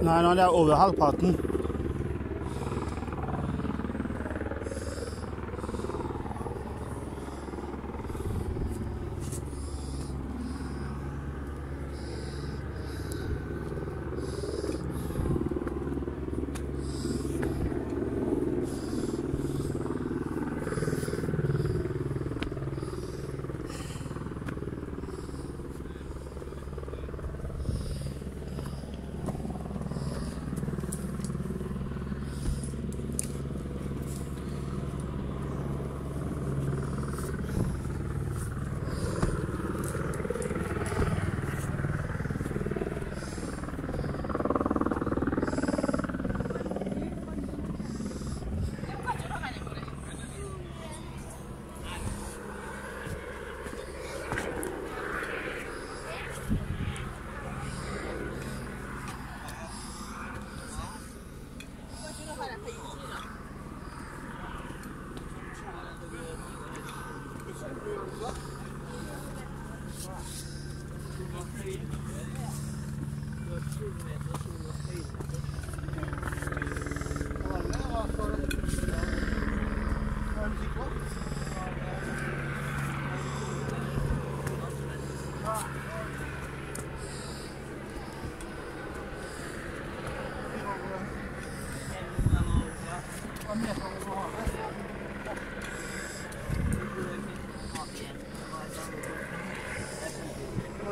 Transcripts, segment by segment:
Nei, nå er det over halvparten.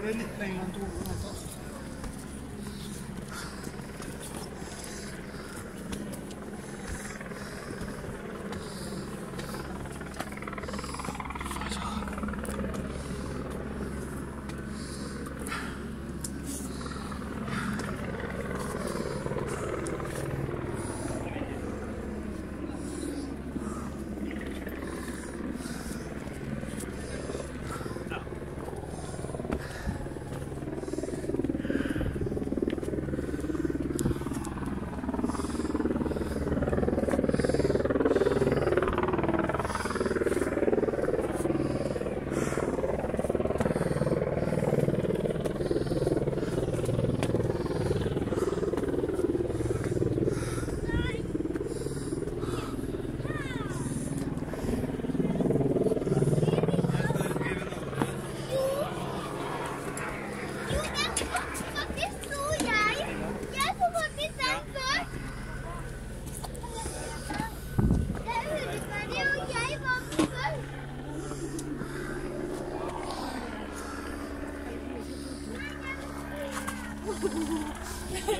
Det är lite längre än tågen någonstans.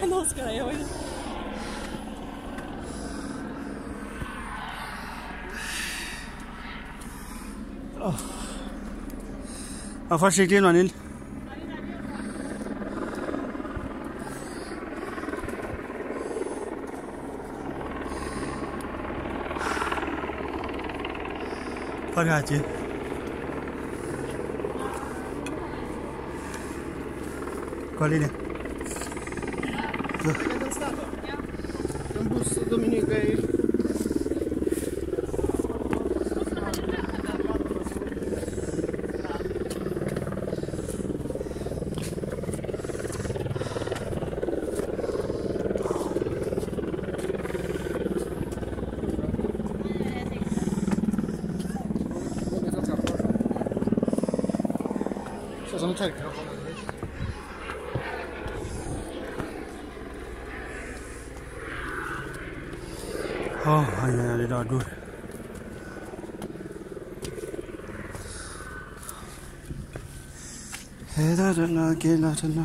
Nå skal jeg gjøre det. Vær forsigtig nå, Nil. Parati. Qual è? È stato? Un bus Dominica e... Sono cercato. Det er dårlig. Hedarına gelarına.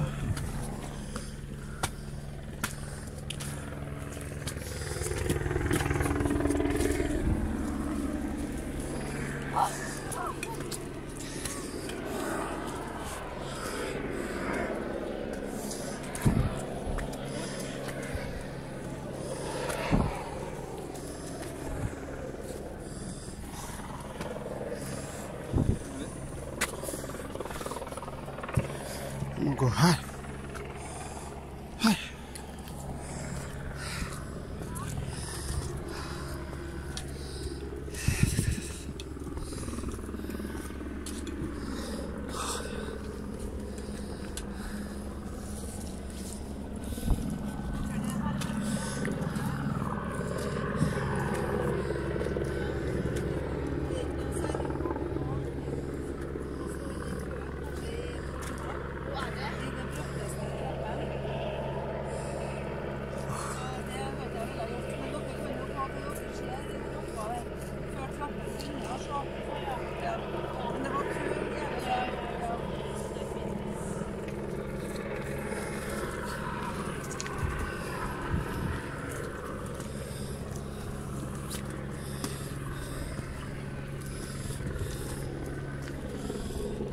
Gå her. Her.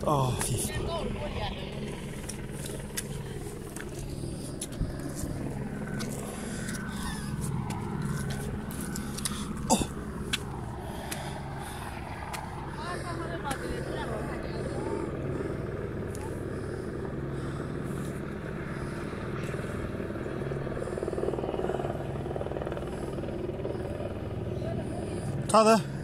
哦。他的。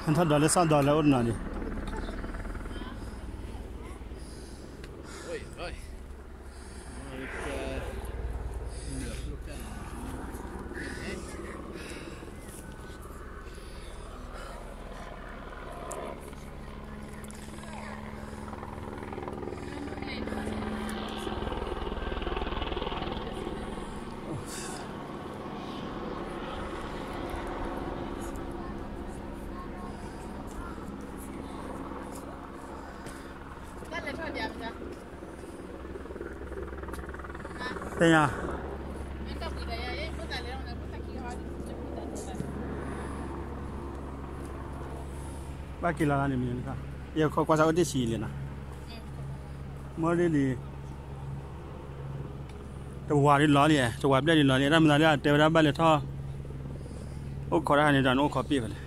$100 $100 ordinary. Oi, oi. Đây nha. Ba kilo là mình cả. Giờ có qua sao đi xì liền à? Mới điตัวนี้ล้อเนี่ยตัวแบบนี้ล้อเนี่ยนั่นมันอะไรแต่ว่าบ้านเลยท่อโอ้ขอได้เนี่ยด่านโอ้ขอปีกันเลย